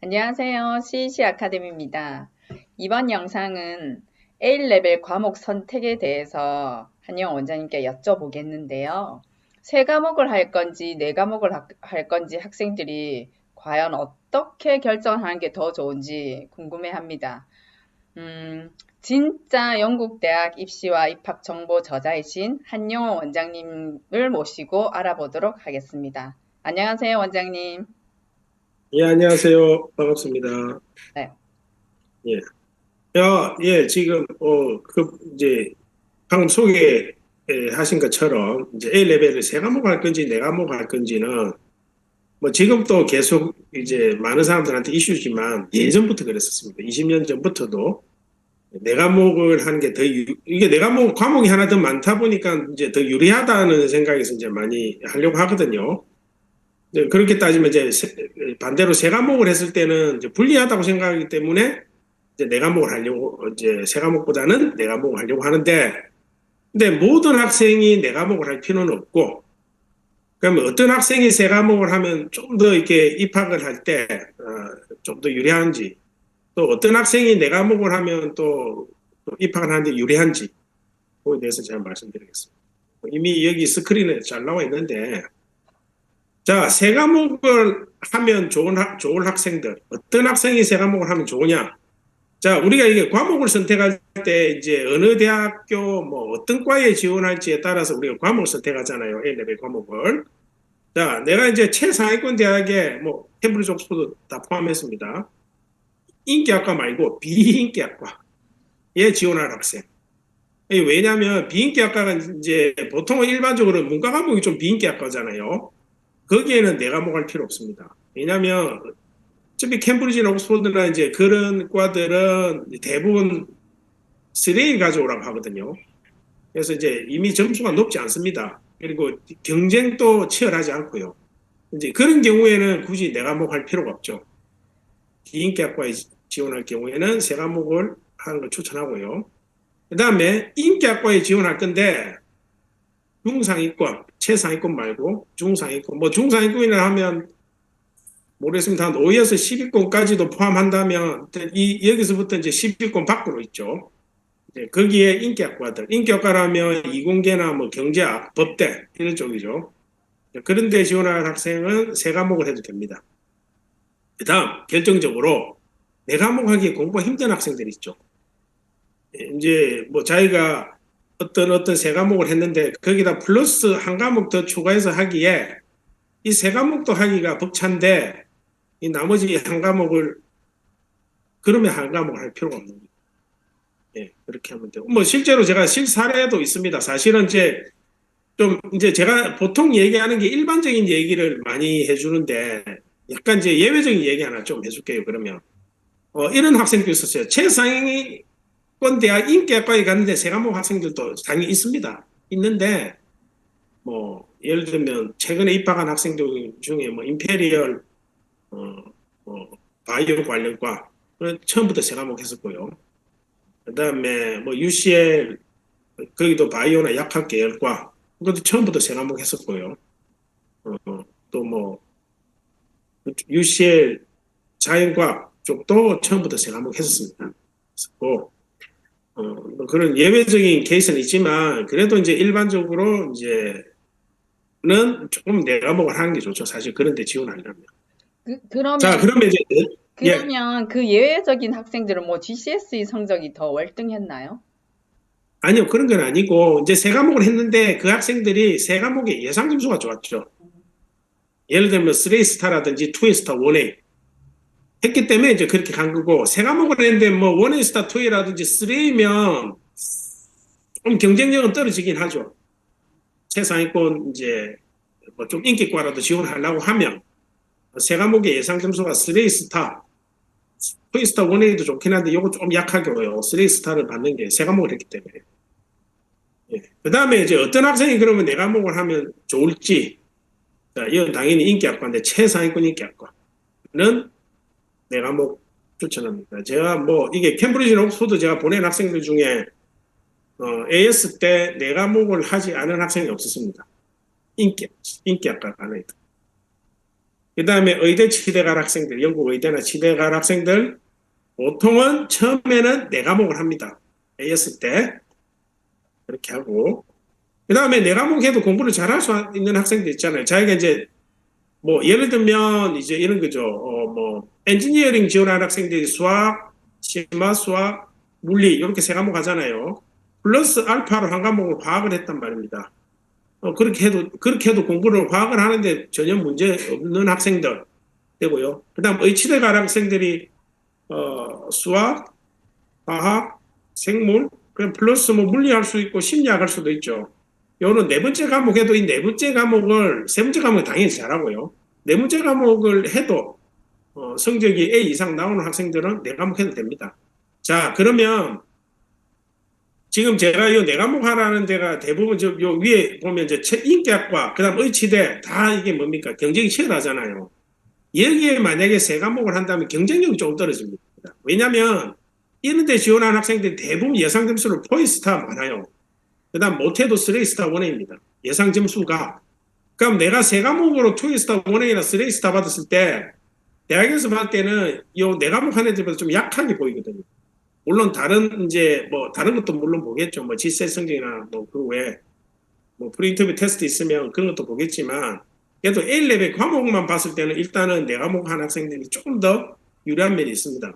안녕하세요. CEC 아카데미입니다. 이번 영상은 A레벨 과목 선택에 대해서 한영 원장님께 여쭤보겠는데요. 세 과목을 할 건지 네 과목을 할 건지 학생들이 과연 어떻게 결정하는 게 더 좋은지 궁금해합니다. 진짜 영국 대학 입시와 입학 정보 저자이신 한영호 원장님을 모시고 알아보도록 하겠습니다. 안녕하세요, 원장님. 예, 안녕하세요. 반갑습니다. 네. 예. 예, 지금, 이제, 방금 소개하신 것처럼, 이제 A레벨을 세 과목 할 건지, 네 과목 할 건지는, 뭐, 지금도 계속 이제 많은 사람들한테 이슈지만, 예전부터 그랬었습니다. 20년 전부터도 네 과목을 하는 게 이게 네 과목이 하나 더 많다 보니까 이제 더 유리하다는 생각에서 이제 많이 하려고 하거든요. 이제 그렇게 따지면 이제 반대로 세 과목을 했을 때는 이제 불리하다고 생각하기 때문에 이제 네 과목을 하려고 이제 세 과목보다는 네 과목을 하려고 하는데 근데 모든 학생이 네 과목을 할 필요는 없고 그러면 어떤 학생이 세 과목을 하면 좀 더 이렇게 입학을 할 때 좀 더 유리한지 또 어떤 학생이 네 과목을 하면 또 입학을 하는데 유리한지 그거에 대해서 제가 말씀드리겠습니다. 이미 여기 스크린에 잘 나와 있는데 자, 세 과목을 하면 좋은 학생들, 어떤 학생이 세 과목을 하면 좋으냐? 자, 우리가 이게 과목을 선택할 때 이제 어느 대학교 뭐 어떤 과에 지원할지에 따라서 우리가 과목을 선택하잖아요. A레벨 과목을. 자, 내가 이제 최상위권 대학에 뭐 캠브리지 옥스퍼드 다 포함했습니다. 인기학과 말고 비인기학과에 지원할 학생. 왜냐하면 비인기학과가 이제 보통은 일반적으로 문과 과목이 좀 비인기학과잖아요. 거기에는 네 과목 할 필요 없습니다. 왜냐하면 어차피 캠브리지나 옥스퍼드나 이제 그런 과들은 대부분 3A 가져오라고 하거든요. 그래서 이제 이미 점수가 높지 않습니다. 그리고 경쟁도 치열하지 않고요. 이제 그런 경우에는 굳이 네 과목 할 필요가 없죠. 인기학과에 지원할 경우에는 세 과목을 하는 걸 추천하고요. 그 다음에 인기학과에 지원할 건데 중상위권, 최상위권 말고 중상위권, 뭐 중상위권이라 하면 모르겠습니다. 한 5에서 10위권까지도 포함한다면 여기서부터 이제 10위권 밖으로 있죠. 이제 거기에 인기학과들, 인기학과라면 이공계나 뭐 경제학, 법대 이런 쪽이죠. 그런 데 지원할 학생은 세 과목을 해도 됩니다. 그다음 결정적으로 네 과목 하기에 공부가 힘든 학생들이 있죠. 이제 뭐 자기가 어떤 세 과목을 했는데 거기다 플러스 한 과목 더 추가해서 하기에 이 세 과목도 하기가 벅찬데 이 나머지 한 과목을 그러면 한 과목을 할 필요가 없는 거예요. 예, 그렇게 하면 되고 뭐 실제로 제가 실사례도 있습니다. 사실은 이제 제가 보통 얘기하는 게 일반적인 얘기를 많이 해주는데 약간 이제 예외적인 얘기 하나 좀 해줄게요. 그러면 이런 학생도 있었어요. 최상위권 대학 인기학과에 갔는데 세 과목 학생들도 당연히 있습니다. 있는데 뭐 예를 들면 최근에 입학한 학생들 중에 뭐 임페리얼 어, 뭐 바이오 관련과 처음부터 세 과목 했었고요. 그다음에 뭐 UCL 거기도 바이오나 약학 계열과 그것도 처음부터 세 과목 했었고요. 또 뭐 UCL 자연과학 쪽도 처음부터 세 과목 했었습니다. 했었고 뭐 그런 예외적인 케이스는 있지만 그래도 이제 일반적으로 이제는 조금 네 과목을 하는 게 좋죠. 사실 그런 데 지원하려면. 자, 그러면 그러면 이제 예. 그러면 그 예외적인 학생들은 뭐 GCSE 성적이 더 월등했나요? 아니요, 그런 건 아니고, 이제 세 과목을 했는데 그 학생들이 세 과목의 예상 점수가 좋았죠. 예를 들면 3스타라든지 2스타, 1A 했기 때문에 이제 그렇게 간 거고, 세 과목을 했는데 뭐 1A 스타, 2A라든지 3A면 좀 경쟁력은 떨어지긴 하죠. 최상위권 이제 뭐 좀 인기과라도 지원하려고 하면 세 과목의 예상 점수가 3스타, 2스타, 1A도 좋긴 한데 이거 좀 약하고요. 3스타를 받는 게 세 과목을 했기 때문에. 예. 그 다음에 이제 어떤 학생이 그러면 네 과목을 하면 좋을지 자, 이건 당연히 인기학과인데 최상위권 인기학과는 네 과목 추천합니다. 제가 뭐 이게 캠브리지 옥스퍼드 제가 보낸 학생들 중에 AS 때 네 과목을 하지 않은 학생이 없었습니다. 인기 인기학과 안에 그다음에 의대 치대 갈 학생들, 영국 의대나 치대 갈 학생들 보통은 처음에는 네 과목을 합니다. AS 때 그렇게 하고 그다음에 네 과목 해도 공부를 잘할 수 있는 학생들 있잖아요. 자기가 이제 뭐 예를 들면 이제 이런 거죠. 뭐 엔지니어링 지원하는 학생들이 수학, 심화 수학, 물리 이렇게 세 과목 하잖아요. 플러스 알파로 한 과목을 과학을 했단 말입니다. 그렇게 해도 공부를 과학을 하는데 전혀 문제 없는 학생들 되고요. 그다음 의치대 갈 학생들이 수학, 과학, 생물, 그냥 플러스 뭐 물리할 수 있고 심리학 할 수도 있죠. 요는 네 번째 과목에도 이 네 번째 과목을 세 번째 과목 당연히 잘하고요. 네 번째 과목을 해도 성적이 A 이상 나오는 학생들은 네 과목 해도 됩니다. 자, 그러면 지금 제가 이 네 과목 하라는 데가 대부분 요 위에 보면 이제 인계학과, 그다음 의치대 다 이게 뭡니까? 경쟁이 치열하잖아요. 여기에 만약에 세 과목을 한다면 경쟁력이 좀 떨어집니다. 왜냐하면 이런 데 지원하는 학생들이 대부분 예상 점수를 4스타 많아요. 그다음 못해도 3스타 원행입니다. 예상 점수가. 그럼 내가 세 과목으로 2스타 원행이나 3스타 받았을 때 대학에서 봤을 때는 이 네 과목 한 애들보다 좀 약하게 보이거든요. 물론 다른 이제 뭐 다른 것도 물론 보겠죠. 뭐 지세 성적이나 뭐 그 외에 뭐 프리인터뷰 테스트 있으면 그런 것도 보겠지만 그래도 A레벨 과목만 봤을 때는 일단은 네 과목 한 학생들이 조금 더 유리한 면이 있습니다.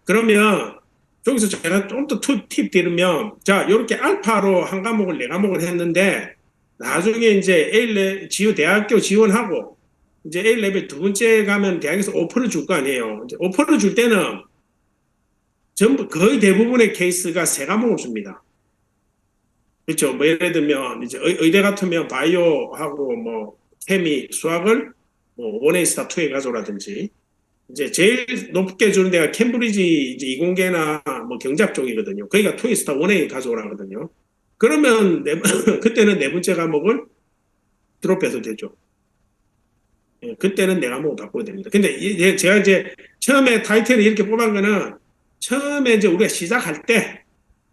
그러면 여기서 제가 좀 더 팁 드리면 자 이렇게 알파로 한 과목을 네 과목을 했는데 나중에 이제 대학교 지원하고 이제 A레벨 두 번째 가면 대학에서 오퍼를 줄 거 아니에요. 이제 오퍼를 줄 때는 전부 거의 대부분의 케이스가 세 과목을 줍니다. 그렇죠. 뭐 예를 들면 이제 의대 같으면 바이오하고 뭐 케미, 수학을 뭐 1A 스타 2A 가져라든지 이제 제일 높게 주는 데가 캠브리지 이제 이공계나 뭐 경제학 쪽이거든요. 거기가 2A 스타 1A 가져오라거든요. 그러면 그때는 네 번째 과목을 드롭해도 되죠. 예, 그때는 네 과목을 바꿔야 됩니다. 근데 제가 이제 처음에 타이틀을 이렇게 뽑은 거는 처음에 이제 우리가 시작할 때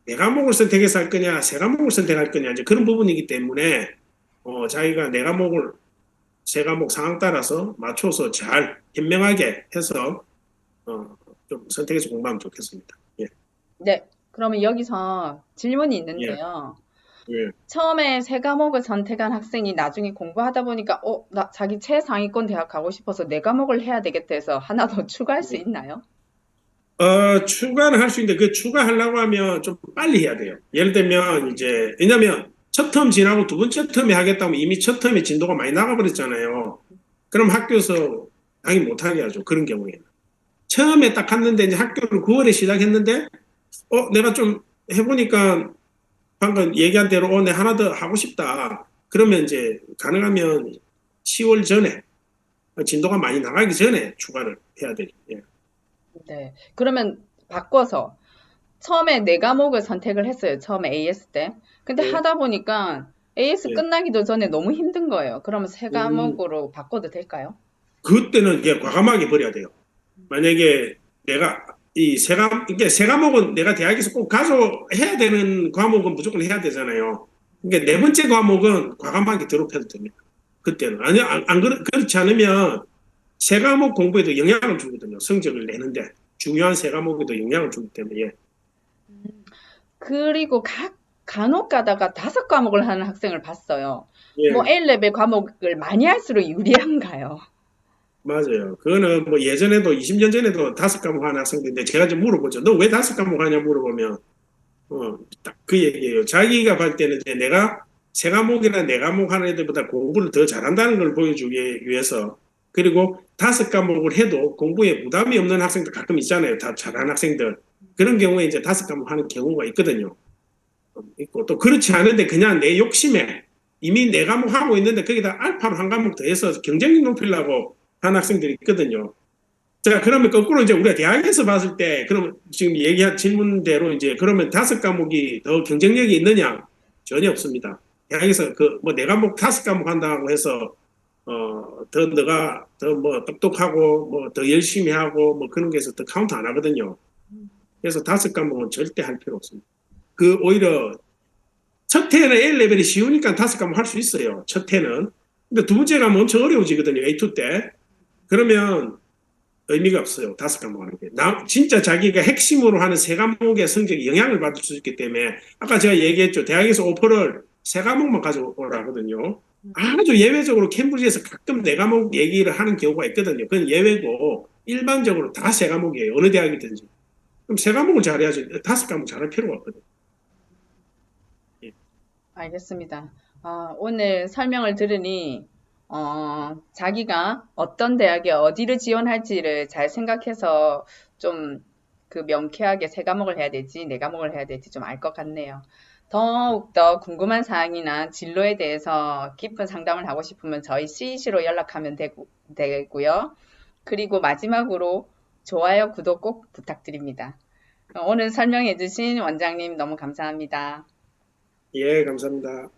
네 과목을 선택해서 할 거냐, 세 과목을 선택할 거냐, 이제 그런 부분이기 때문에, 자기가 네 과목을, 세 과목 상황 따라서 맞춰서 잘 현명하게 해서, 좀 선택해서 공부하면 좋겠습니다. 예, 네. 그러면 여기서 질문이 예, 있는데요. 예. 처음에 세 과목을 선택한 학생이 나중에 공부하다 보니까, 나 자기 최상위권 대학 가고 싶어서 네 과목을 해야 되겠다 해서 하나 더 추가할 수 있나요? 추가는 할 수 있는데, 그 추가하려고 하면 좀 빨리 해야 돼요. 예를 들면, 이제, 왜냐면, 첫 텀 지나고 두 번째 텀에 하겠다면 이미 첫 텀에 진도가 많이 나가버렸잖아요. 그럼 학교에서 당연히 못하게 하죠. 그런 경우에는. 처음에 딱 갔는데 이제 학교를 9월에 시작했는데 내가 좀 해보니까 방금 얘기한 대로 내 하나 더 하고 싶다. 그러면 이제 가능하면 10월 전에 진도가 많이 나가기 전에 추가를 해야 되죠. 예. 네. 그러면 바꿔서 처음에 네 과목을 선택을 했어요. 처음에 AS 때. 근데 예. 하다 보니까 AS 예. 끝나기도 전에 너무 힘든 거예요. 그러면 세 음, 과목으로 바꿔도 될까요? 그때는 이제 과감하게 버려야 돼요. 만약에 내가 이게 세 과목은 내가 대학에서 꼭 가져해야 되는 과목은 무조건 해야 되잖아요. 그러니까 네 번째 과목은 과감하게 드롭해도 됩니다. 그때는. 아니, 그렇지 않으면 세 과목 공부에도 영향을 주거든요. 성적을 내는데. 중요한 세 과목에도 영향을 주기 때문에. 예. 그리고 간혹 가다가 다섯 과목을 하는 학생을 봤어요. 뭐 예, A레벨 과목을 많이 할수록 유리한가요? 맞아요. 그거는 뭐 예전에도 20년 전에도 다섯 과목 하는 학생들인데 제가 좀 물어보죠. 너 왜 다섯 과목 하냐 물어보면 딱 그 얘기예요. 자기가 볼 때는 이제 내가 세 과목이나 네 과목 하는 애들보다 공부를 더 잘한다는 걸 보여주기 위해서 그리고 다섯 과목을 해도 공부에 부담이 없는 학생들 가끔 있잖아요. 다 잘하는 학생들. 그런 경우에 이제 다섯 과목 하는 경우가 있거든요. 있고 또 그렇지 않은데 그냥 내 욕심에 이미 네 과목 하고 있는데 거기다 알파로 한 과목 더해서 경쟁력 높이려고 하는 학생들이 있거든요. 자, 그러면 거꾸로 이제 우리가 대학에서 봤을 때, 그럼 지금 얘기한 질문대로 이제 그러면 다섯 과목이 더 경쟁력이 있느냐? 전혀 없습니다. 대학에서 뭐 네 과목 다섯 과목 한다고 해서, 더 너가 더 뭐 똑똑하고 뭐 더 열심히 하고 뭐 그런 게 있어서 더 카운트 안 하거든요. 그래서 다섯 과목은 절대 할 필요 없습니다. 오히려 첫 해는 A 레벨이 쉬우니까 다섯 과목 할 수 있어요. 첫 해는. 근데 두 번째 가면 엄청 어려워지거든요. A2 때. 그러면 의미가 없어요. 5과목 하는 게. 진짜 자기가 핵심으로 하는 3과목의 성적이 영향을 받을 수 있기 때문에 아까 제가 얘기했죠. 대학에서 오퍼를 3과목만 가져오라 하거든요. 아주 예외적으로 캠브리지에서 가끔 4과목 얘기를 하는 경우가 있거든요. 그건 예외고 일반적으로 다 3과목이에요. 어느 대학이든지. 그럼 3과목을 잘해야지 5과목 잘할 필요가 없거든요. 예. 알겠습니다. 오늘 설명을 들으니, 자기가 어떤 대학에 어디를 지원할지를 잘 생각해서 좀 그 명쾌하게 3과목을 해야 될지 4과목을 해야 될지 좀 알 것 같네요. 더욱더 궁금한 사항이나 진로에 대해서 깊은 상담을 하고 싶으면 저희 CEC로 연락하면 되고요. 그리고 마지막으로 좋아요, 구독 꼭 부탁드립니다. 오늘 설명해주신 원장님 너무 감사합니다. 예, 감사합니다.